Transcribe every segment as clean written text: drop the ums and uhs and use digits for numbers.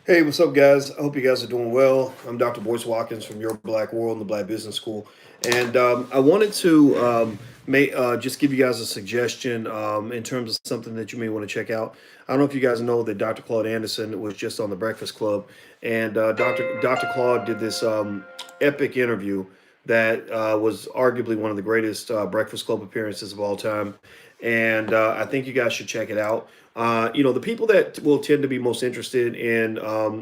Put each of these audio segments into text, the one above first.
Hey, what's up, guys? I hope you guys are doing well. I'm Dr. Boyce Watkins from Your Black World and the Black Business School. And I wanted to just give you guys a suggestion in terms of something that you may want to check out. I don't know if you guys know that Dr. Claude Anderson was just on the Breakfast Club, and Dr. Claude did this epic interview that was arguably one of the greatest Breakfast Club appearances of all time. And I think you guys should check it out. The people that will tend to be most interested in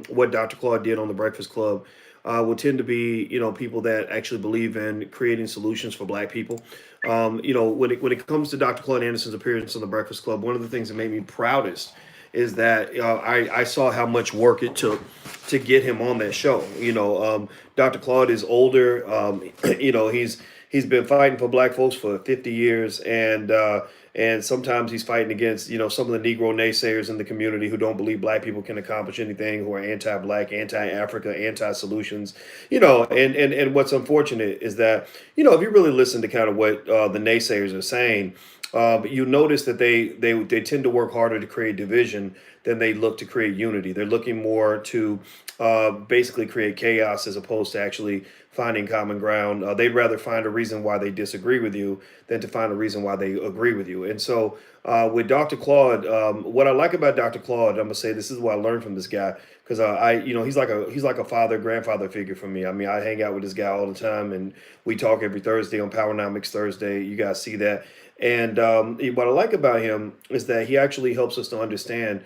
what Dr. Claude did on the Breakfast Club will tend to be, people that actually believe in creating solutions for Black people. When it comes to Dr. Claude Anderson's appearance on the Breakfast Club, one of the things that made me proudest is that I saw how much work it took to get him on that show. Dr. Claude is older. He's been fighting for Black folks for 50 years, and sometimes he's fighting against some of the Negro naysayers in the community who don't believe Black people can accomplish anything, who are anti-Black, anti-Africa, anti-solutions. And what's unfortunate is that if you really listen to kind of what the naysayers are saying. You notice that they tend to work harder to create division than they look to create unity. They're looking more to basically create chaos as opposed to actually finding common ground. They'd rather find a reason why they disagree with you than to find a reason why they agree with you. And so with Dr. Claude, what I like about Dr. Claude, I'm gonna say this is what I learned from this guy because he's like a father grandfather figure for me. I mean, I hang out with this guy all the time, and we talk every Thursday on Powernomics Thursday. You guys see that. And what I like about him is that he actually helps us to understand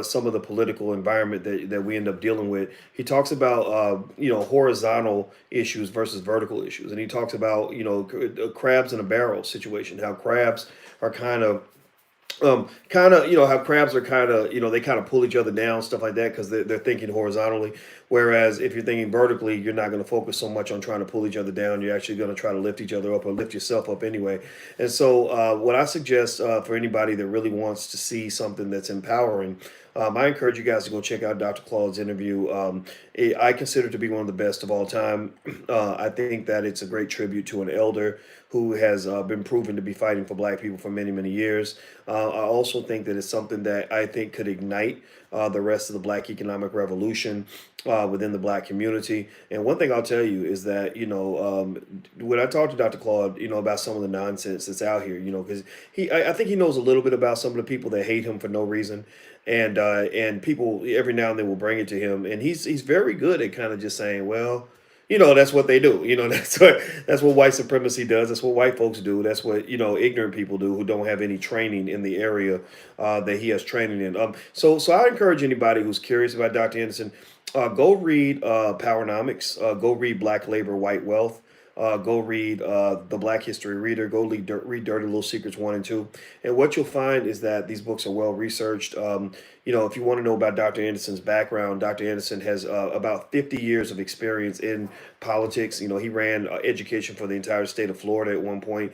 some of the political environment that we end up dealing with. He talks about horizontal issues versus vertical issues, and he talks about crabs in a barrel situation, how crabs are how crabs are they kind of pull each other down, stuff like that, because they're thinking horizontally. Whereas if you're thinking vertically, you're not going to focus so much on trying to pull each other down. You're actually going to try to lift each other up or lift yourself up anyway. And so, what I suggest for anybody that really wants to see something that's empowering, I encourage you guys to go check out Dr. Claude's interview. I consider it to be one of the best of all time. I think that it's a great tribute to an elder who has been proven to be fighting for Black people for many, many years. I also think that it's something that I think could ignite the rest of the Black economic revolution within the Black community. And one thing I'll tell you is that when I talk to Dr. Claude, about some of the nonsense that's out here, because I think he knows a little bit about some of the people that hate him for no reason, and people every now and then will bring it to him, and he's very good at kind of just saying, well. That's what they do. That's what white supremacy does. That's what white folks do. That's what ignorant people do who don't have any training in the area that he has training in. So I encourage anybody who's curious about Dr. Anderson, go read Powernomics. Go read Black Labor, White Wealth. Go read the Black History Reader. Go read Dirty Little Secrets 1 and 2. And what you'll find is that these books are well researched. If you want to know about Dr. Anderson's background, Dr. Anderson has about 50 years of experience in politics. He ran education for the entire state of Florida at one point.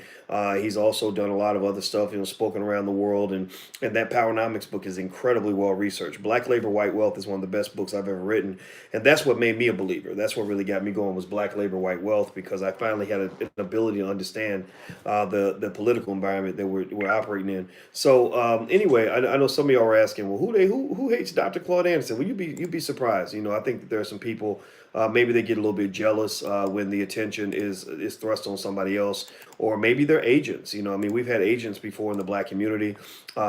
He's also done a lot of other stuff, spoken around the world. And that Powernomics book is incredibly well researched. Black Labor, White Wealth is one of the best books I've ever written. And that's what made me a believer. That's what really got me going was Black Labor, White Wealth, because I finally had an ability to understand the political environment that we're operating in. So anyway, I know some of y'all are asking, well, who hates Dr. Claude Anderson? Well, you'd be surprised. I think that there are some people maybe they get a little bit jealous when the attention is thrust on somebody else, or maybe they're agents. I mean, we've had agents before in the Black community.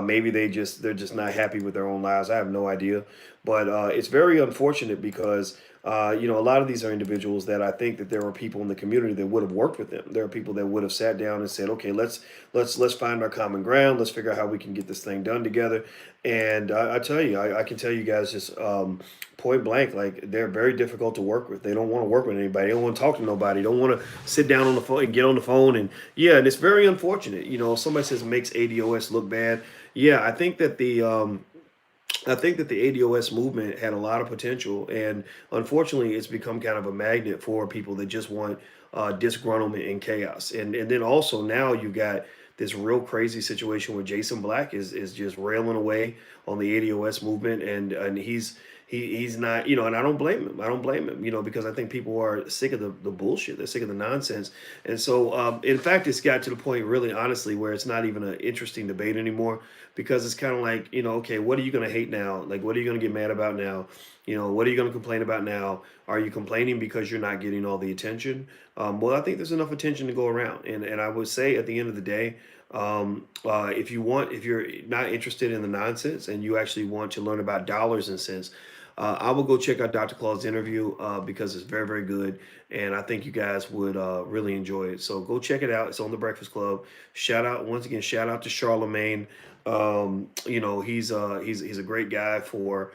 Maybe they're just not happy with their own lives. I have no idea, but it's very unfortunate because a lot of these are individuals that I think that there are people in the community that would have worked with them. There are people that would have sat down and said, okay, let's find our common ground. Let's figure out how we can get this thing done together. And I tell you, I can tell you guys just point blank, like they're very difficult to work with. They don't want to work with anybody. They don't want to talk to nobody. They don't want to sit down on the phone and get on the phone. And yeah, and it's very unfortunate. Somebody says it makes ADOS look bad. Yeah, I think that the ADOS movement had a lot of potential, and unfortunately, it's become kind of a magnet for people that just want disgruntlement and chaos. And then also now you got this real crazy situation where Jason Black is just railing away on the ADOS movement, and he's not, you know, and I don't blame him. I don't blame him, you know, because I think people are sick of the bullshit. They're sick of the nonsense. And so, in fact, it's got to the point, really, honestly, where it's not even an interesting debate anymore, because it's kind of like, you know, okay, what are you going to hate now? Like, what are you going to get mad about now? You know, what are you going to complain about now? Are you complaining because you're not getting all the attention? Well, I think there's enough attention to go around. And I would say at the end of the day, if you're not interested in the nonsense and you actually want to learn about dollars and cents, I will go check out Dr. Claud's interview, because it's very, very good, and I think you guys would really enjoy it. So go check it out. It's on the Breakfast Club. Shout out once again. Shout out to Charlemagne. You know, he's a great guy for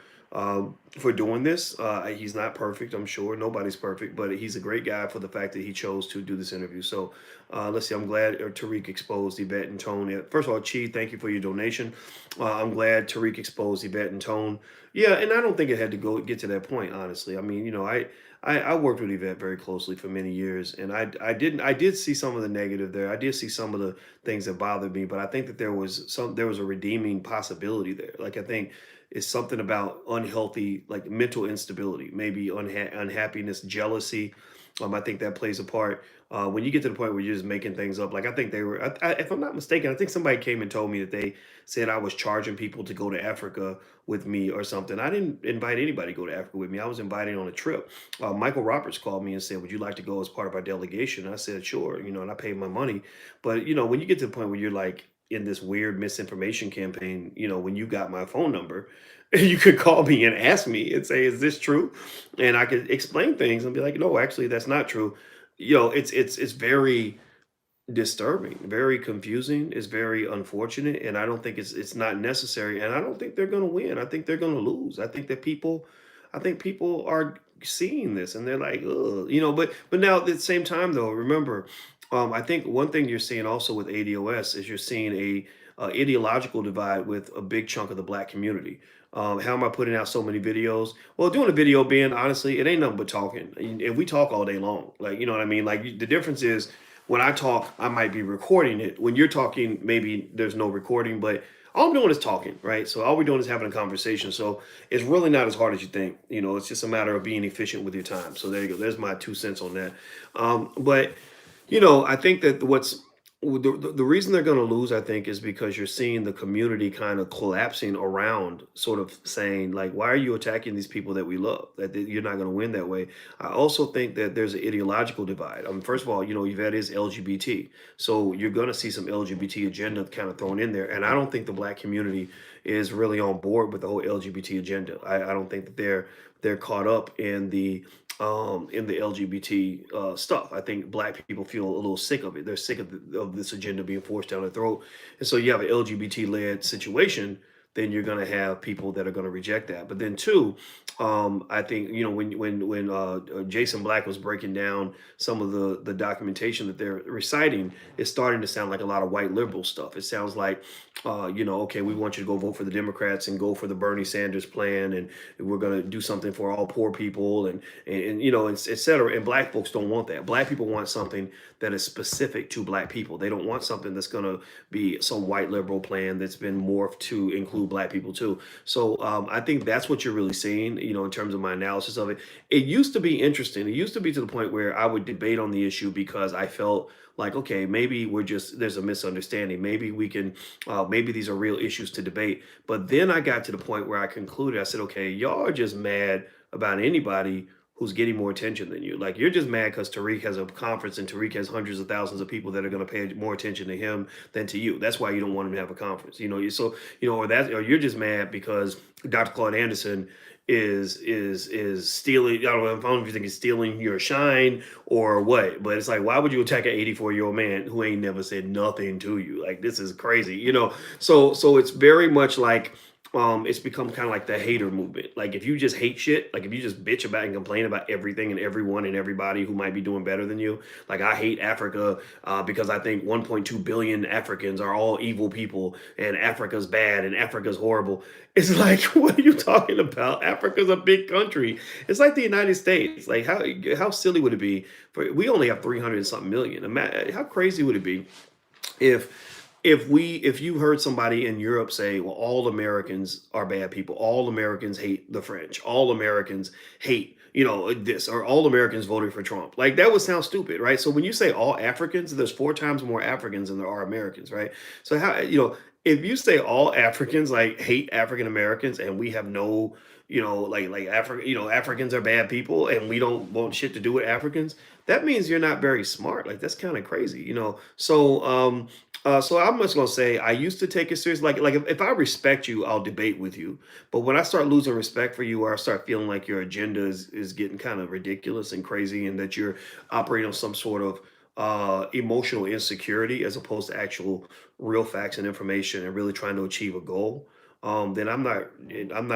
doing this. He's not perfect, I'm sure. Nobody's perfect, but he's a great guy for the fact that he chose to do this interview. So let's see. I'm glad Tariq exposed Yvette and Tone. First of all, Chi, thank you for your donation. I'm glad Tariq exposed Yvette and Tone. Yeah, and I don't think it had to get to that point, honestly. I mean, you know, I worked with Yvette very closely for many years, and I did see some of the negative there. I did see some of the things that bothered me, but I think that there was a redeeming possibility there. Like, I think it's something about unhealthy, like, mental instability, maybe unhappiness, jealousy. I think that plays a part. When you get to the point where you're just making things up, like, I think they were, if I'm not mistaken, I think somebody came and told me that they said I was charging people to go to Africa with me or something. I didn't invite anybody to go to Africa with me. I was invited on a trip. Michael Roberts called me and said, "Would you like to go as part of our delegation?" I said, "Sure," you know, and I paid my money. But, you know, when you get to the point where you're like in this weird misinformation campaign, you know, when you got my phone number, you could call me and ask me and say, "Is this true?" And I could explain things and be like, "No, actually, that's not true." You know, it's very disturbing, very confusing. It's very unfortunate, and I don't think it's not necessary. And I don't think they're going to win. I think they're going to lose. I think people are seeing this and they're like, "Ugh," you know. But now at the same time, though, remember, I think one thing you're seeing also with ADOS is you're seeing a ideological divide with a big chunk of the black community. How am I putting out so many videos? Well, doing a video, being honestly, it ain't nothing but talking, and we talk all day long. Like, you know what I mean? Like, the difference is when I talk, I might be recording it. When you're talking, maybe there's no recording, but all I'm doing is talking, right? So all we're doing is having a conversation. So it's really not as hard as you think. You know, it's just a matter of being efficient with your time. So there you go. There's my 2 cents on that. But you know, I think that the reason they're going to lose, I think, is because you're seeing the community kind of collapsing around, sort of saying, like, why are you attacking these people that we love? You're not going to win that way. I also think that there's an ideological divide. First of all, you know, Yvette is LGBT. So you're going to see some LGBT agenda kind of thrown in there. And I don't think the black community is really on board with the whole LGBT agenda. I don't think that they're caught up in the LGBT stuff. I think black people feel a little sick of it. They're sick of this agenda being forced down their throat. And so you have an LGBT led situation, then you're going to have people that are going to reject that. But then two, I think, you know, when Jason Black was breaking down some of the documentation that they're reciting, it's starting to sound like a lot of white liberal stuff. It sounds like, you know, okay, we want you to go vote for the Democrats and go for the Bernie Sanders plan, and we're going to do something for all poor people, and you know, et cetera. And black folks don't want that. Black people want something that is specific to black people. They don't want something that's going to be some white liberal plan that's been morphed to include black people too. So I think that's what you're really seeing, you know, in terms of my analysis of it. It used to be interesting. It used to be to the point where I would debate on the issue because I felt like, okay, maybe there's a misunderstanding. Maybe we can, maybe these are real issues to debate. But then I got to the point where I concluded, I said, okay, y'all are just mad about anybody who's getting more attention than you. Like, you're just mad because Tariq has a conference and Tariq has hundreds of thousands of people that are going to pay more attention to him than to you. That's why you don't want him to have a conference. You know, so, you know, or you're just mad because Dr. Claude Anderson is stealing. I don't know if you think he's stealing your shine or what, but it's like, why would you attack an 84-year-old man who ain't never said nothing to you? Like, this is crazy, you know. So it's very much like, it's become kind of like the hater movement. Like, if you just hate shit, like if you just bitch about and complain about everything and everyone and everybody who might be doing better than you, like, I hate Africa because I think 1.2 billion Africans are all evil people and Africa's bad and Africa's horrible. It's like, what are you talking about? Africa's a big country. It's like the United States. Like, how silly would it be we only have 300 and something million? How crazy would it be if if you heard somebody in Europe say, well, all Americans are bad people, all Americans hate the French, all Americans hate, this, or all Americans voted for Trump. Like that would sound stupid, right? So when you say all Africans, there's 4 times more Africans than there are Americans, right? So how, if you say all Africans like hate African Americans and we have no, like Africa, Africans are bad people and we don't want shit to do with Africans, that means you're not very smart. Like that's kind of crazy. So I'm just gonna say I used to take it serious. Like if I respect you, I'll debate with you. But when I start losing respect for you, or I start feeling like your agenda is getting kind of ridiculous and crazy, and that you're operating on some sort of emotional insecurity as opposed to actual real facts and information, and really trying to achieve a goal, then I'm not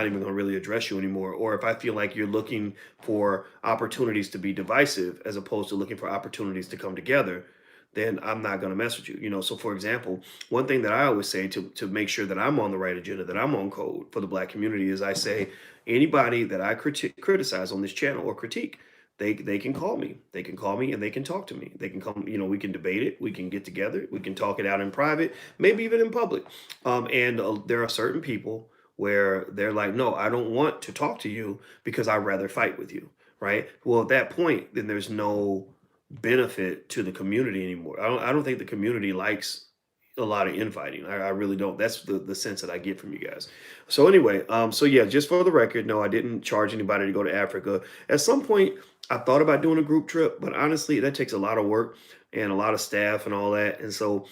even gonna really address you anymore. Or if I feel like you're looking for opportunities to be divisive as opposed to looking for opportunities to come together, then I'm not going to mess with you. So for example, one thing that I always say to make sure that I'm on the right agenda, that I'm on code for the Black community, is I say anybody that I criticize on this channel or critique, they can call me. They can call me and they can talk to me. They can come. We can debate it. We can get together. We can talk it out in private, maybe even in public. And there are certain people where they're like, no, I don't want to talk to you because I'd rather fight with you. Right. Well, at that point, then there's no benefit to the community anymore. I don't think the community likes a lot of infighting. I really don't. That's the sense that I get from you guys. So anyway, so yeah, just for the record, no, I didn't charge anybody to go to Africa. At some point, I thought about doing a group trip, but honestly, that takes a lot of work and a lot of staff and all that. And so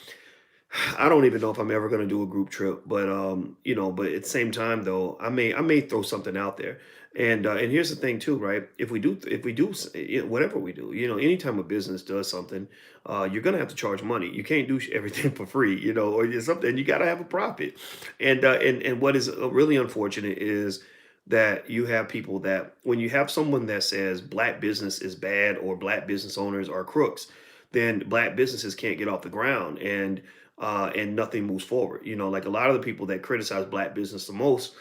I don't even know if I'm ever going to do a group trip, but at the same time though, I may throw something out there. And here's the thing too, right? If we do whatever we do, anytime a business does something, you're going to have to charge money. You can't do everything for free, or it's something you got to have a profit. And what is really unfortunate is that you have people that when you have someone that says black business is bad or black business owners are crooks, then black businesses can't get off the ground, and nothing moves forward. Like a lot of the people that criticize black business the most,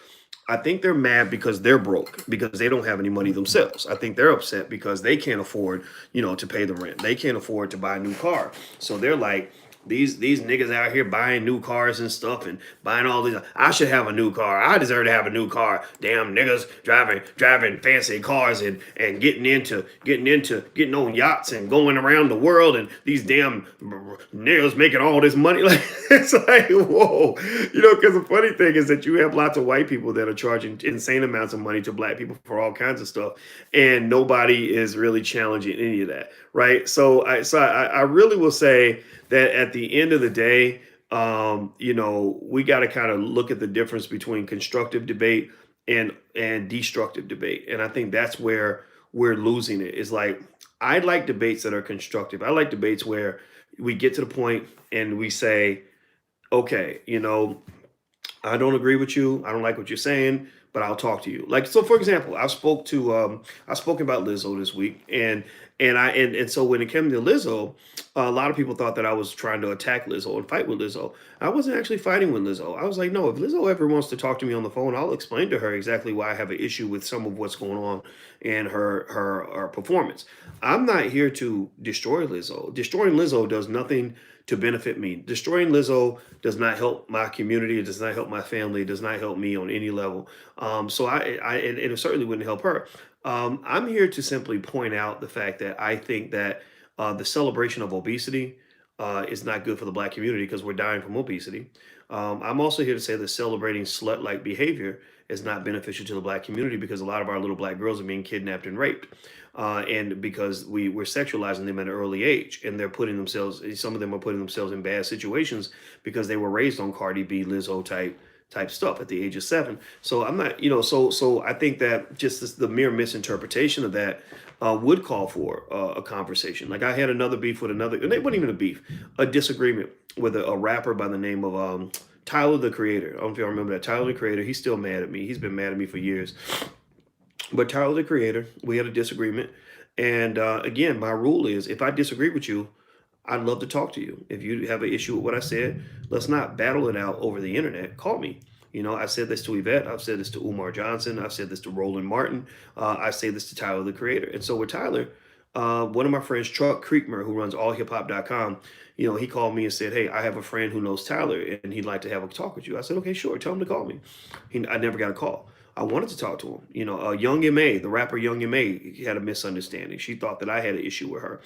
I think they're mad because they're broke, because they don't have any money themselves. I think they're upset because they can't afford, to pay the rent. They can't afford to buy a new car. So they're like, these niggas out here buying new cars and stuff and buying all these. I should have a new car. I deserve to have a new car. Damn niggas driving fancy cars and getting on yachts and going around the world, and these damn niggas making all this money. Like it's like whoa, because the funny thing is that you have lots of white people that are charging insane amounts of money to black people for all kinds of stuff, and nobody is really challenging any of that, right? So I really will say that at the end of the day, we got to kind of look at the difference between constructive debate and destructive debate. And I think that's where we're losing it. Is like I like debates that are constructive. I like debates where we get to the point and we say, okay, I don't agree with you. I don't like what you're saying, but I'll talk to you. Like so, for example, I spoke about Lizzo this week, and so when it came to Lizzo, a lot of people thought that I was trying to attack Lizzo and fight with Lizzo. I wasn't actually fighting with Lizzo. I was like, no, if Lizzo ever wants to talk to me on the phone, I'll explain to her exactly why I have an issue with some of what's going on in her performance. I'm not here to destroy Lizzo. Destroying Lizzo does nothing to benefit me. Destroying Lizzo does not help my community. It does not help my family. It does not help me on any level. So and it certainly wouldn't help her. I'm here to simply point out the fact that I think that the celebration of obesity is not good for the black community because we're dying from obesity. I'm also here to say that celebrating slut-like behavior is not beneficial to the black community because a lot of our little black girls are being kidnapped and raped. And because we're sexualizing them at an early age, and some of them are putting themselves in bad situations because they were raised on Cardi B, Lizzo type stuff at the age of 7. So I'm not, so I think that just the mere misinterpretation of that would call for a conversation. Like I had another beef with another, and it wasn't even a beef, a disagreement with a rapper by the name of Tyler the Creator. I don't know if y'all remember that. Tyler the Creator, he's still mad at me. He's been mad at me for years. But Tyler the Creator, we had a disagreement. And again, my rule is if I disagree with you, I'd love to talk to you. If you have an issue with what I said, let's not battle it out over the internet. Call me. I said this to Yvette. I've said this to Umar Johnson. I've said this to Roland Martin. I say this to Tyler the Creator. And so with Tyler, One of my friends, Chuck Creekmer, who runs allhiphop.com, he called me and said, "Hey, I have a friend who knows Tyler, and he'd like to have a talk with you." I said, "Okay, sure. Tell him to call me." I never got a call. I wanted to talk to him. Young Ma, the rapper Young Ma, had a misunderstanding. She thought that I had an issue with her,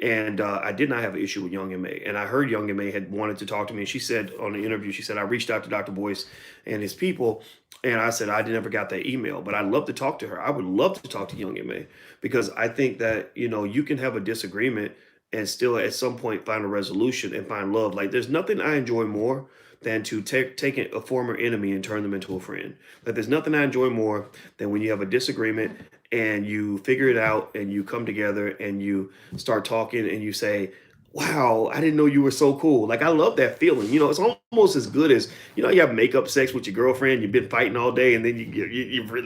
and I did not have an issue with Young Ma. And I heard Young Ma had wanted to talk to me. And she said on the interview, she said, "I reached out to Dr. Boyce and his people." And I said, "I never got that email, but I'd love to talk to her. I would love to talk to Young Ma, because I think that, you can have a disagreement and still at some point find a resolution and find love. Like, there's nothing I enjoy more than to take a former enemy and turn them into a friend. Like, there's nothing I enjoy more than when you have a disagreement and you figure it out and you come together and you start talking and you say, "Wow, I didn't know you were so cool." Like, I love that feeling. It's almost as good as, you have makeup sex with your girlfriend. You've been fighting all day, and then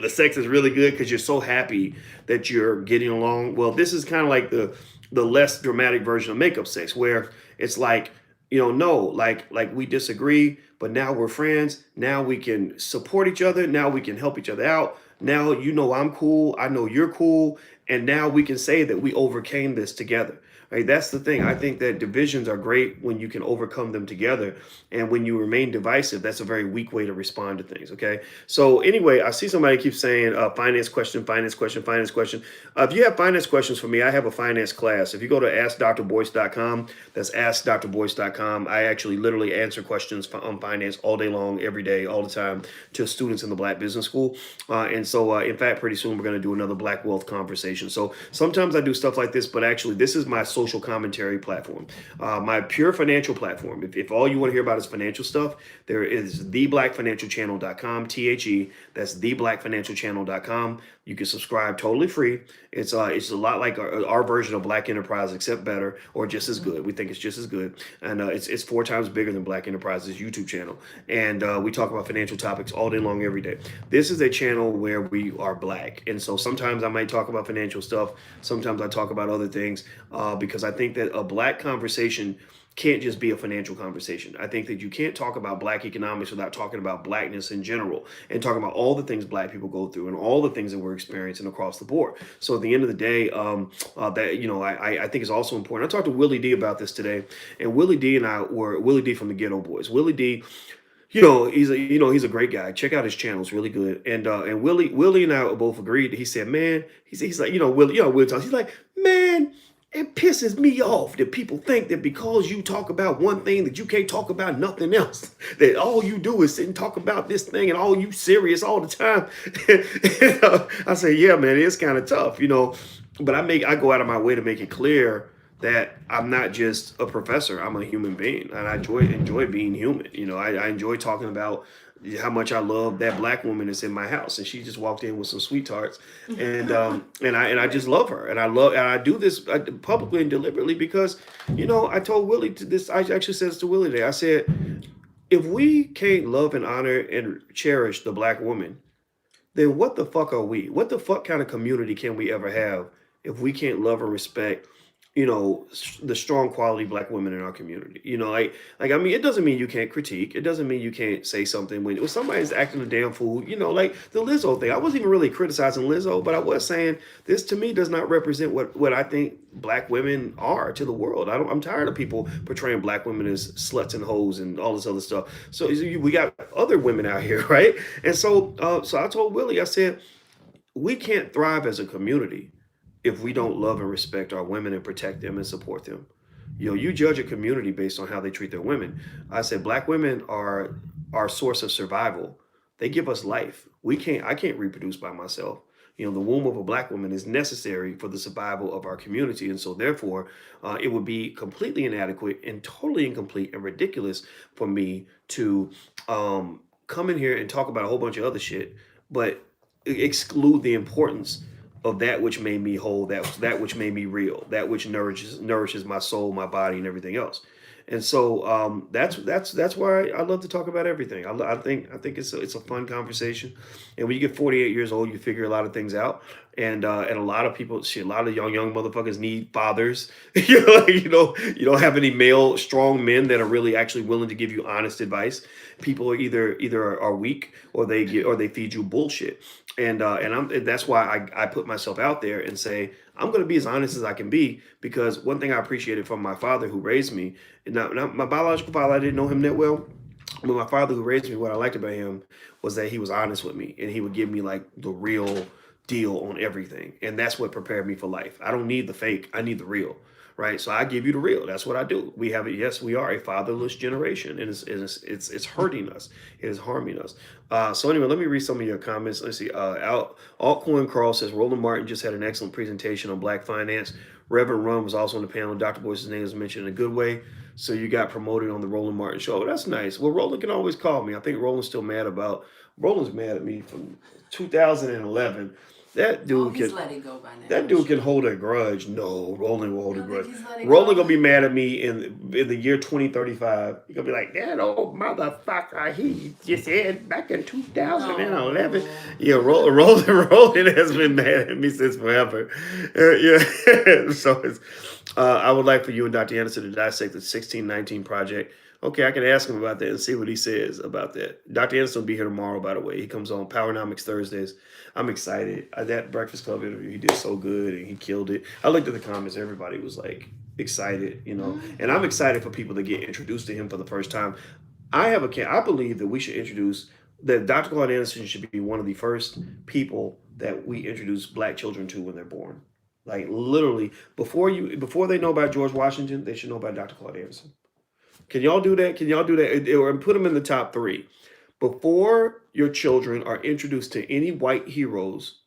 the sex is really good because you're so happy that you're getting along. Well, this is kind of like the less dramatic version of makeup sex, where it's like, no, like we disagree, but now we're friends. Now we can support each other. Now we can help each other out. Now, I'm cool. I know you're cool. And now we can say that we overcame this together. Right? That's the thing. I think that divisions are great when you can overcome them together. And when you remain divisive, that's a very weak way to respond to things. Okay. So anyway, I see somebody keeps saying finance question, finance question, finance question. If you have finance questions for me, I have a finance class. If you go to askdrboyce.com, that's askdrboyce.com. I actually literally answer questions on finance all day long, every day, all the time, to students in the Black Business School. And so, in fact, pretty soon we're going to do another Black Wealth conversation. So sometimes I do stuff like this, but actually this is my social commentary platform, my pure financial platform. If all you want to hear about is financial stuff, there is theblackfinancialchannel.com, that's theblackfinancialchannel.com. You can subscribe totally free. It's a lot like our version of Black Enterprise, except better, or just as good. We think it's just as good, and it's 4 times bigger than Black Enterprise's YouTube channel. And we talk about financial topics all day long, every day. This is a channel where we are Black, and so sometimes I might talk about financial stuff. Sometimes I talk about other things, because I think that a Black conversation can't just be a financial conversation. I think that you can't talk about Black economics without talking about Blackness in general, and talking about all the things Black people go through and all the things that we're experiencing across the board. So at the end of the day, I think it's also important. I talked to Willie D about this today, and Willie D and I were Willie D from the Ghetto Boys. Willie D, he's a great guy. Check out his channel; it's really good. And Willie and I both agreed. He said, "Man," he's like, Willie talks. He's like, "Man, it pisses me off that people think that because you talk about one thing that you can't talk about nothing else. That all you do is sit and talk about this thing and all you serious all the time." I say, "Yeah, man, it's kind of tough, But I go out of my way to make it clear that I'm not just a professor. I'm a human being, and I enjoy being human. I enjoy talking about how much I love that Black woman that's in my house, and she just walked in with some sweet tarts, and I just love her, and I do this publicly and deliberately because, I told Willie this. I actually said this to Willie today. I said, if we can't love and honor and cherish the Black woman, then what the fuck are we? What the fuck kind of community can we ever have if we can't love and respect, the strong quality Black women in our community? I mean, it doesn't mean you can't critique. It doesn't mean you can't say something when somebody's acting a damn fool, like the Lizzo thing. I wasn't even really criticizing Lizzo, but I was saying this to me does not represent what I think Black women are to the world. I'm tired of people portraying Black women as sluts and hoes and all this other stuff. So we got other women out here, right? And so I told Willie, I said, we can't thrive as a community if we don't love and respect our women and protect them and support them. You judge a community based on how they treat their women. I said, Black women are our source of survival. They give us life. I can't reproduce by myself. The womb of a Black woman is necessary for the survival of our community. And so therefore, it would be completely inadequate and totally incomplete and ridiculous for me to come in here and talk about a whole bunch of other shit, but exclude the importance of that which made me whole, that which made me real, that which nourishes my soul, my body, and everything else. And so that's why I love to talk about everything. I think it's a fun conversation. And when you get 48 years old, you figure a lot of things out. And a lot of people, a lot of young motherfuckers need fathers. You don't have any male strong men that are really actually willing to give you honest advice. People are either are weak or they feed you bullshit. And that's why I put myself out there and say I'm going to be as honest as I can be, because one thing I appreciated from my father who raised me, not my biological father, I didn't know him that well, but my father who raised me, what I liked about him was that he was honest with me and he would give me like the real deal on everything, and that's what prepared me for life. I don't need the fake, I need the real. Right, so I give you the real. That's what I do. We have it. Yes, we are a fatherless generation, and it's hurting us. It is harming us. So anyway, let me read some of your comments. Let's see. Altcoin Carl says Roland Martin just had an excellent presentation on Black finance. Reverend Rum was also on the panel. Dr. Boyce's name was mentioned in a good way. So you got promoted on the Roland Martin show. Oh, that's nice. Well, Roland can always call me. I think Roland's mad at me from 2011. That dude he's can letting go by now. that dude can hold a grudge. No, Roland will hold a grudge. Roland Roland gonna be mad at me in the year 2035. He gonna be like, that old motherfucker. He just said back in 2011. Yeah, Roland has been mad at me since forever. Yeah. So I would like for you and Dr. Anderson to dissect the 1619 project. Okay, I can ask him about that and see what he says about that. Dr. Anderson will be here tomorrow, by the way. He comes on Powernomics Thursdays. I'm excited. That Breakfast Club interview, he did so good and he killed it. I looked at the comments. Everybody was like excited, and I'm excited for people to get introduced to him for the first time. I believe that we should introduce, that Dr. Claude Anderson should be one of the first people that we introduce Black children to when they're born. Like literally, before they know about George Washington, they should know about Dr. Claude Anderson. Can y'all do that? Can y'all do that? Or put them in the top three. Before your children are introduced to any white heroes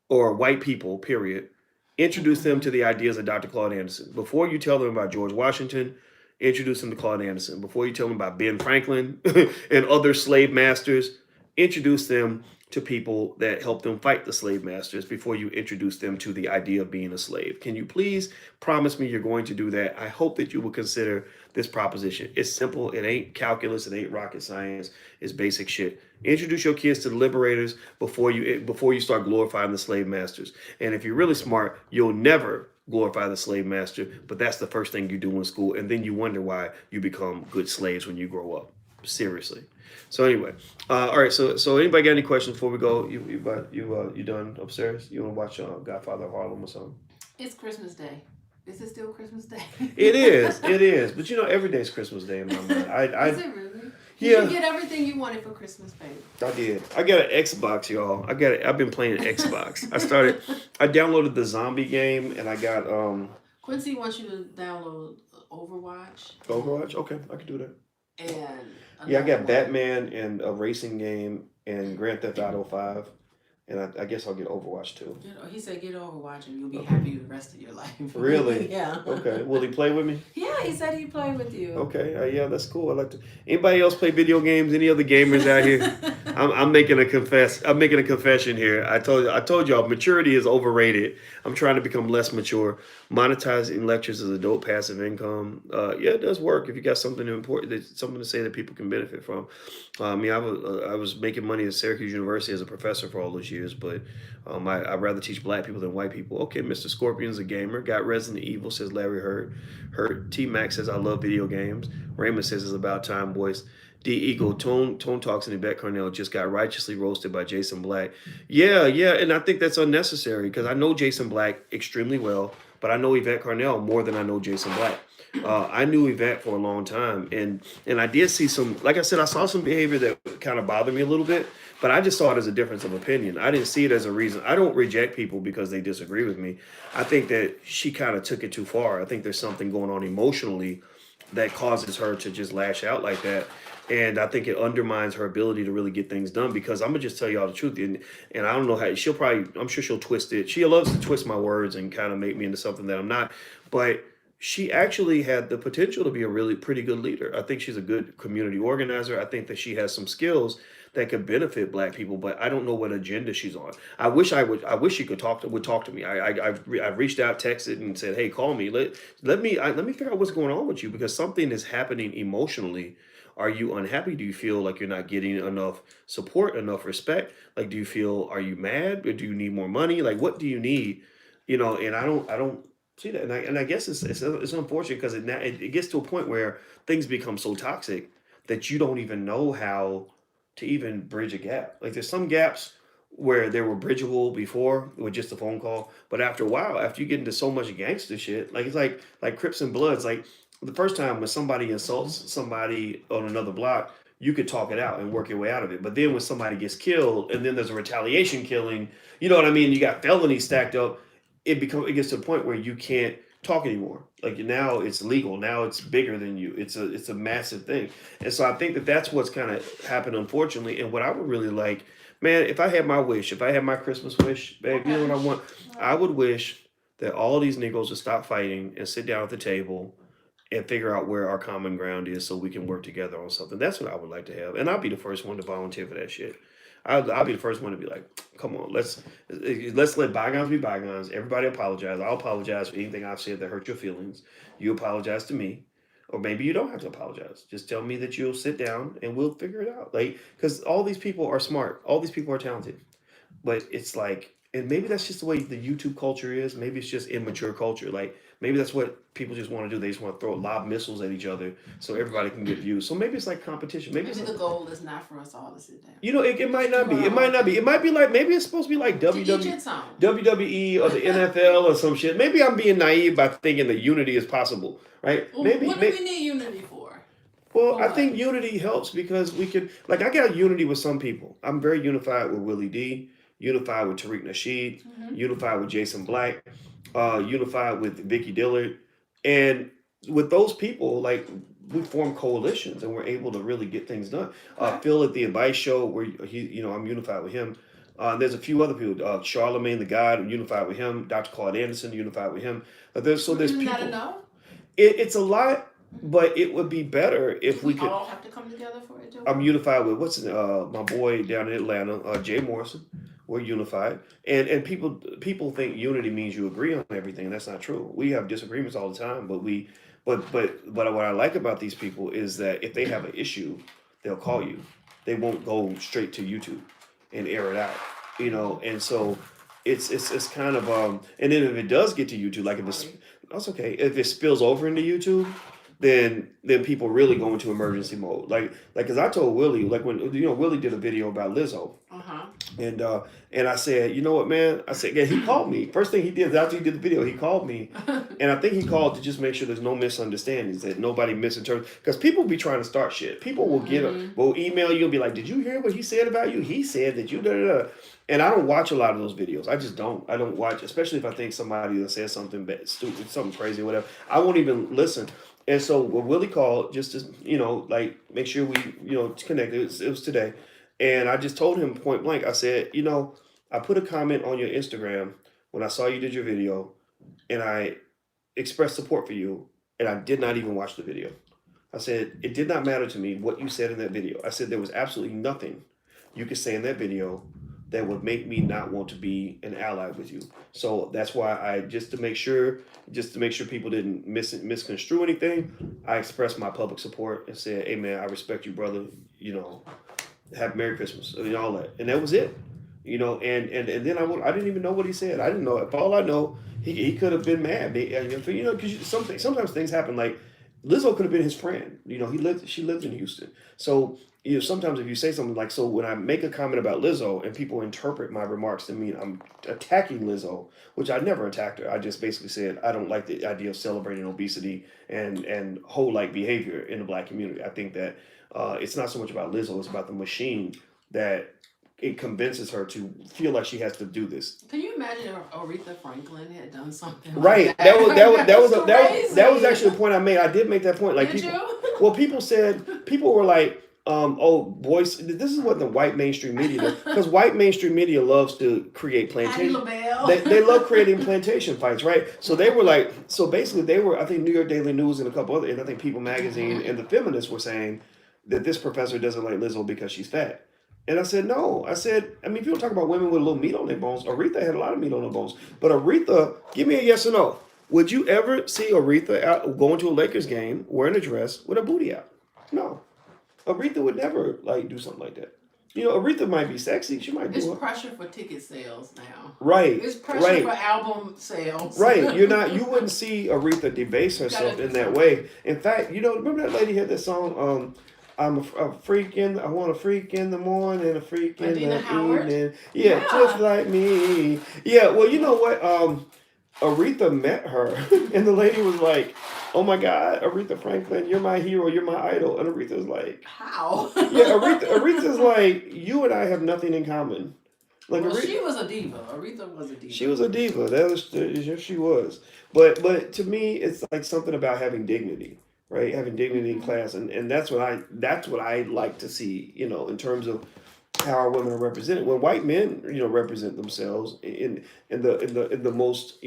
or white people, period, introduce them to the ideas of Dr. Claude Anderson. Before you tell them about George Washington, introduce them to Claude Anderson. Before you tell them about Ben Franklin and other slave masters, introduce them to people that helped them fight the slave masters before you introduce them to the idea of being a slave. Can you please promise me you're going to do that? I hope that you will consider this proposition. It's simple. It ain't calculus. It ain't rocket science. It's basic shit. Introduce your kids to the liberators before you start glorifying the slave masters. And if you're really smart, you'll never glorify the slave master, but that's the first thing you do in school, and then you wonder why you become good slaves when you grow up. Seriously. So anyway, all right. So anybody got any questions before we go? You done upstairs? You want to watch Godfather of Harlem or something? It's Christmas Day. Is it still Christmas Day? It is. It is. But every day's Christmas Day in my mind. Is it really? Yeah. Did you get everything you wanted for Christmas, baby? I did. I got an Xbox, y'all. I've been playing Xbox. I downloaded the zombie game, and I got Quincy wants you to download Overwatch. Overwatch? Okay, I can do that. And I got Batman and a racing game and Grand Theft Auto 5. And I guess I'll get Overwatch too. He said get Overwatch and you'll be happy the rest of your life. Really? Yeah. Okay. Will he play with me? Yeah, he said he'd play with you. Okay. Yeah, that's cool. I like to. Anybody else play video games? Any other gamers out here? I'm making a confession here. I told y'all maturity is overrated. I'm trying to become less mature. Monetizing lectures as adult passive income. Yeah, it does work if you got something important, something to say that people can benefit from. I was making money at Syracuse University as a professor for all those years, but I'd rather teach Black people than white people. Okay, Mr. Scorpion's a gamer. Got Resident Evil, says Larry Hurt. T-Mac says I love video games. Raymond says it's about time, boys. D Eagle, Tone Talks and Yvette Carnell just got righteously roasted by Jason Black. Yeah, and I think that's unnecessary because I know Jason Black extremely well, but I know Yvette Carnell more than I know Jason Black. I knew Yvette for a long time, and I did see some, like I said, I saw some behavior that kind of bothered me a little bit, but I just saw it as a difference of opinion. I didn't see it as a reason. I don't reject people because they disagree with me. I think that she kind of took it too far. I think there's something going on emotionally that causes her to just lash out like that. And I think it undermines her ability to really get things done because I'm gonna just tell y'all the truth. And I don't know how I'm sure she'll twist it. She loves to twist my words and kind of make me into something that I'm not. But she actually had the potential to be a really pretty good leader. I think she's a good community organizer. I think that she has some skills that could benefit Black people, but I don't know what agenda she's on. I wish she would talk to me. I've reached out, texted, and said, "Hey, call me. Let me figure out what's going on with you because something is happening emotionally. Are you unhappy? Do you feel like you're not getting enough support, enough respect? Like, are you mad? Or do you need more money? Like, what do you need? And I don't see that. And I guess it's unfortunate because it gets to a point where things become so toxic that you don't even know how to even bridge a gap. Like, there's some gaps where they were bridgeable before with just a phone call. But after a while, after you get into so much gangster shit, like it's like Crips and Bloods. Like the first time when somebody insults somebody on another block, you could talk it out and work your way out of it. But then when somebody gets killed and then there's a retaliation killing, you know what I mean? You got felonies stacked up. It gets to a point where you can't talk anymore. Like now it's legal. Now it's bigger than you. It's a massive thing. And so I think that that's what's kind of happened, unfortunately. And what I would really like, man, if I had my wish, if I had my Christmas wish, babe, you know what I want? I would wish that all of these niggas would stop fighting and sit down at the table and figure out where our common ground is so we can work together on something. That's what I would like to have. And I'll be the first one to volunteer for that shit. I'll be the first one to be like, come on, let's let bygones be bygones. Everybody apologize. I'll apologize for anything I've said that hurt your feelings. You apologize to me. Or maybe you don't have to apologize. Just tell me that you'll sit down and we'll figure it out. Like, because all these people are smart. All these people are talented. But it's like, and maybe that's just the way the YouTube culture is. Maybe it's just immature culture. Like, maybe that's what people just want to do. They just want to throw lob missiles at each other so everybody can get views. So maybe it's like competition. Maybe Maybe it's the goal is not for us all to sit down. you know, it might not be. It might not be. It might be like maybe it's supposed to be like To each its own. WWE or the NFL or some shit. Maybe I'm being naive by thinking that unity is possible, right? Well, Maybe. what do we need unity for? Well, For I what? think unity helps because we can. Like, I got unity with some people. I'm very unified with Willie D. Unified with Tariq Nasheed. Unified with Jason Black. Unified with Vicky Dillard, and with those people, like we form coalitions and we're able to really get things done. Okay. Phil at the Advice Show, where I'm unified with him. There's a few other people. Charlemagne the God, unified with him. Dr. Claude Anderson, unified with him. There's Isn't people. that enough? It's a lot, but it would be better if we We could. all have to come together for it, too. I'm unified with my boy down in Atlanta, Jay Morrison. We're unified, and people think unity means you agree on everything. That's not true. We have disagreements all the time, but what I like about these people is that if they have an issue, they'll call you. They won't go straight to YouTube and air it out, And so it's kind of and then if it does get to YouTube, like if it's that's okay. If it spills over into YouTube, then people really go into emergency mode. Like because I told Willie, like when Willie did a video about Lizzo. And I said, you know what, man? I said, yeah, he called me. First thing he did after he did the video, he called me, and I think he called to just make sure there's no misunderstandings, that nobody misinterprets. Because people be trying to start shit. People will will email you and be like, did you hear what he said about you? He said that you da da da. And I don't watch a lot of those videos. I just don't. I don't watch, especially if I think somebody that says something bad, stupid, something crazy, whatever. I won't even listen. And so when Willie called, just to like make sure we connect. It was today. And I just told him point blank, I said, I put a comment on your Instagram when I saw you did your video, and I expressed support for you, and I did not even watch the video. I said, it did not matter to me what you said in that video. I said, there was absolutely nothing you could say in that video that would make me not want to be an ally with you. So that's why I, just to make sure people didn't misconstrue anything, I expressed my public support and said, hey man, I respect you, brother, have Merry Christmas, and all that, and that was it, and then I didn't even know what he said. I didn't know. If all I know, he could have been mad, because sometimes things happen. Like Lizzo could have been his friend. She lived in Houston, so sometimes if you say something like, so when I make a comment about Lizzo and people interpret my remarks to mean I'm attacking Lizzo, which I never attacked her. I just basically said I don't like the idea of celebrating obesity and whole-like behavior in the Black community. I think that. It's not so much about Lizzo; it's about the machine that it convinces her to feel like she has to do this. Can you imagine if Aretha Franklin had done something? Right. Like That was that was actually the point I made. I did make that point. Like Did people, you? well, people were like, oh, Boyce. This is what the white mainstream media does, because white mainstream media loves to create Patti plantation. LaBelle. They love creating plantation fights, right? So they were like, basically they were. I think New York Daily News and a couple other, and I think People Magazine and the feminists were saying that this professor doesn't like Lizzo because she's fat. And I said, no. I said, people talk about women with a little meat on their bones. Aretha had a lot of meat on her bones. But Aretha, give me a yes or no. Would you ever see Aretha out going to a Lakers game wearing a dress with her booty out? No. Aretha would never do something like that. Aretha might be sexy. She might do it. It's pressure for ticket sales now. Right. It's pressure for album sales. Right. You wouldn't see Aretha debase herself in that way. In fact, remember that lady had that song, a freak I want a freak in the morning and a freak in Adina the Howard. evening. Yeah, just Yeah. like me. Yeah, well, you know what? Aretha met her, and the lady was like, "Oh my God, Aretha Franklin, you're my hero, you're my idol." And Aretha was like, How? "Yeah, Aretha's like, you and I have nothing in common." Like Well, Aretha, she was a diva. Aretha was a she diva. was a diva. That was yes, she was. But to me, it's like something about having dignity, right? Having dignity in Hmm. class, and that's what I like to see. In terms of how our women are represented. When white men, represent themselves in the most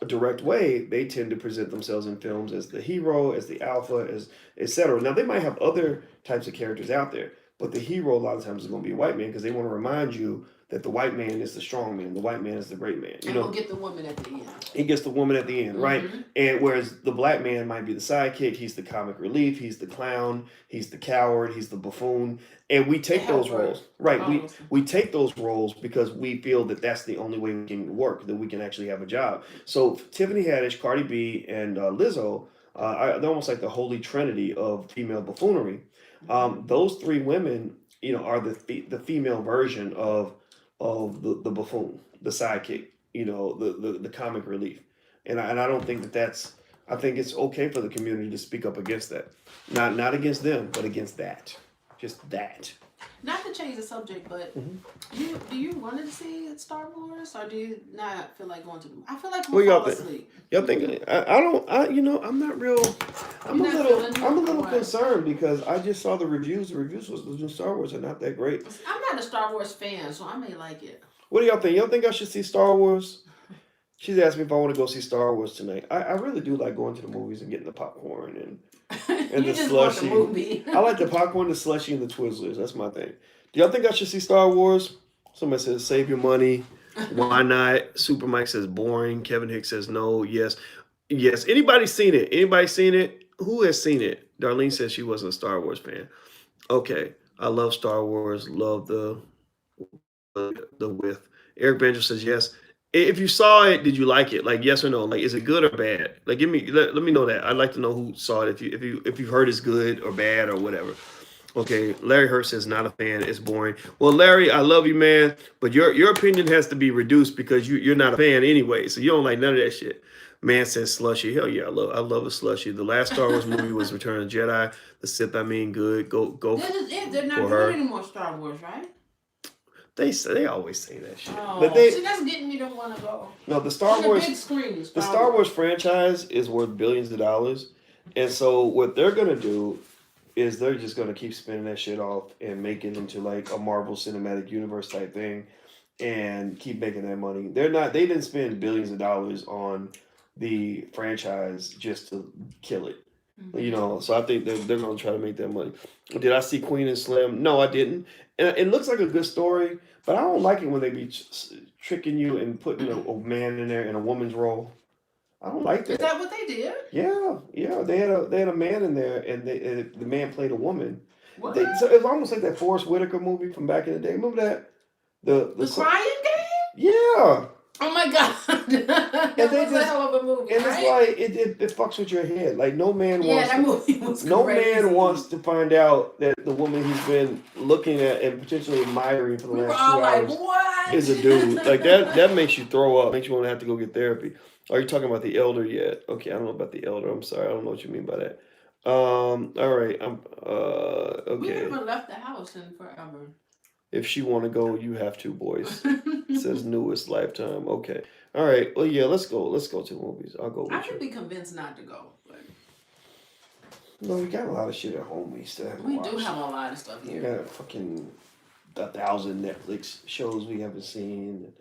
direct way, they tend to present themselves in films as the hero, as the alpha, as etc. Now they might have other types of characters out there, but the hero a lot of times is going to be a white man because they want to remind you that the white man is the strong man, the white man is the great man. And we'll get the woman at the end. He gets the woman at the end, right? Hmm. And whereas the black man might be the sidekick, he's the comic relief, he's the clown, he's the coward, he's the buffoon, and we The take those helper. roles, right? We Almost. we take those roles because we feel that that's the only way we can work, that we can actually have a job. So Tiffany Haddish, Cardi B, and Lizzo, they're almost like the holy trinity of female buffoonery. Hmm. Those three women, are the female version of the buffoon, the sidekick, the comic relief. And I don't think that's. I think it's okay for the community to speak up against that, not against them, but against that, just that. Not to change the subject, but Mhm. do you want to see Star Wars, or do you not feel like going to? I feel like What we'll y'all fall think? asleep. Y'all think I don't I'm not real. I'm You're a not little feeling it, I'm a or little what? concerned because I just saw the reviews. The reviews was the new Star Wars are not that great. I'm not a Star Wars fan, so I may like it. What do y'all think? Y'all think I should see Star Wars? She's asked me if I want to go see Star Wars tonight. I really do like going to the movies and getting the popcorn and You the just want the slushy. movie. I like the popcorn, the slushy, and the Twizzlers. That's my thing. Do y'all think I should see Star Wars? Somebody says save your money. Why not? Super Mike says boring. Kevin Hicks says no. Yes. Yes. Anybody seen it? Anybody seen it? Who has seen it? Darlene says she wasn't a Star Wars fan. Okay. I love Star Wars. Love the with. Eric Benjamin says yes. If you saw it, did you like it? Like yes or no? Like is it good or bad? Like let me know that. I'd like to know who saw it. If you've heard it's good or bad or whatever. Okay, Larry Hurst says not a fan. It's boring. Well, Larry, I love you, man, but your opinion has to be reduced because you're not a fan anyway. So you don't like none of that shit. Man says slushy. Hell yeah, I love a slushy. The last Star Wars movie was Return of the Jedi. The Sith, I mean, good. Go This is it. They're not for doing her. any more Star Wars, right? They always say that shit, but Oh, see, that's getting me to want to go no the on the big screen. The Star Wars franchise is worth billions of dollars, and so what they're gonna do is they're just gonna keep spinning that shit off and make it into like a Marvel Cinematic Universe type thing, and keep making that money. They didn't spend billions of dollars on the franchise just to kill it. Hmm. So I think they're gonna try to make that money. Did I see Queen and Slim? No, I didn't. And it looks like a good story, but I don't like it when they be tricking you and putting a man in there in a woman's role. I don't like Is that. that what they did? Yeah, yeah. They had a man in there, and the man played a woman. What? So it was almost like that Forrest Whitaker movie from back in the day. Remember that? The Crying Game? Yeah. Oh my god, that And they was a hell of a movie, and it's right? like it fucks with your head. Like Yeah, that movie was no crazy. man wants to find out that the woman he's been looking at and potentially admiring for the We were last all 2 like, hours what? is a dude. Like that makes you throw up. Makes you want to have to go get therapy. Are you talking about the elder yet? Okay, I don't know about the elder. I'm sorry, I don't know what you mean by that. All right. We Okay. haven't left the house in forever. If she want to go, you have to, boys. It says newest Lifetime. Okay. All right. Well, yeah. Let's go. Let's go to the movies. I'll go I with could you. be convinced not to go, but No, we got a lot of shit at home we still haven't we watched. do have a lot of stuff We here. got fucking 1,000 Netflix shows we haven't seen.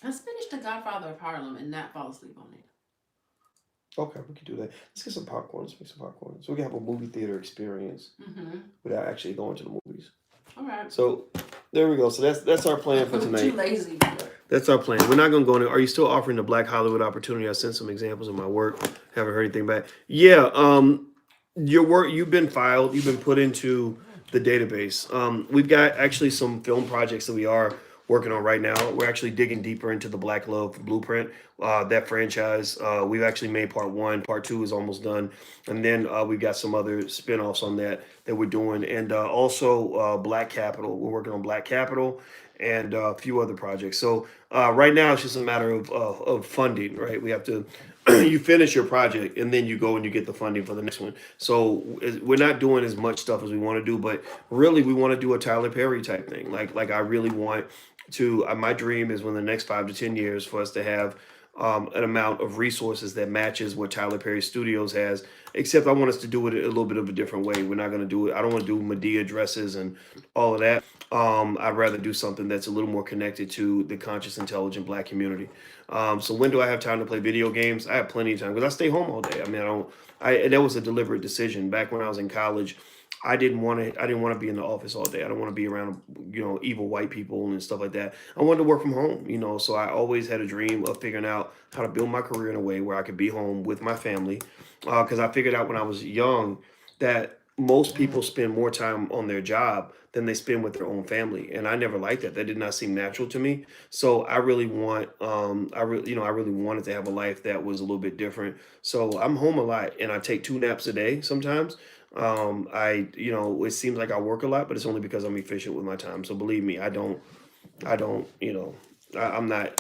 Let's finish The Godfather of Harlem and not fall asleep on it. Okay, we can do that. Let's get some popcorn. Let's make some popcorn so we can have a movie theater experience Mm-hmm. without actually going to the movies. All right. So there we go. So that's our plan for I'm too tonight. lazy. That's our plan. We're not gonna go in. Are you still offering the Black Hollywood opportunity? I sent some examples of my work. Haven't heard anything back. Yeah. Your work. You've been filed. You've been put into the database. We've got actually some film projects that we are working on right now. We're actually digging deeper into the Black Love Blueprint, that franchise. We've actually made part one, part two is almost done. And then we've got some other spinoffs on that we're doing. And also Black Capital. We're working on Black Capital and a few other projects. So right now it's just a matter of funding, right? We have to you finish your project and then you go and you get the funding for the next one. So we're not doing as much stuff as we want to do, but really we want to do a Tyler Perry type thing. Like I really want to. My dream is within the next 5 to 10 years for us to have an amount of resources that matches what Tyler Perry Studios has. Except I want us to do it a little bit of a different way. We're not going to do it. I don't want to do Medea dresses and all of that. I'd rather do something that's a little more connected to the conscious, intelligent Black community. So when do I have time to play video games? I have plenty of time because I stay home all day. I mean, I don't. That was a deliberate decision back when I was in college. I didn't want to. I didn't want to be in the office all day. I don't want to be around, evil white people and stuff like that. I wanted to work from home, So I always had a dream of figuring out how to build my career in a way where I could be home with my family. Because I figured out when I was young that most people spend more time on their job than they spend with their own family, and I never liked that. That did not seem natural to me. So I really I really wanted to have a life that was a little bit different. So I'm home a lot, and I take 2 naps a day sometimes. It seems like I work a lot, but it's only because I'm efficient with my time. So believe me, I don't, I'm not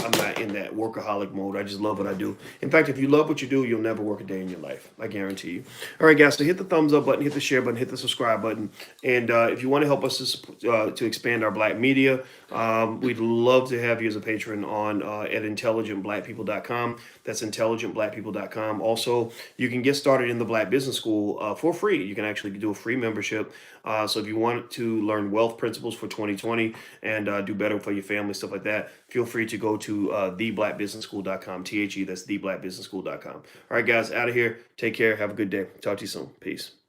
in that workaholic mode. I just love what I do. In fact, if you love what you do, you'll never work a day in your life. I guarantee you. All right, guys. So hit the thumbs up button, hit the share button, hit the subscribe button, and if you want to help us to expand our Black media, we'd love to have you as a patron on at intelligentblackpeople.com. That's intelligentblackpeople.com. Also, you can get started in the Black Business School for free. You can actually do a free membership. So if you want to learn wealth principles for 2020 and do better for your family, stuff like that, feel free to go to theblackbusinessschool.com. That's theblackbusinessschool.com. All right, guys, out of here. Take care. Have a good day. Talk to you soon. Peace.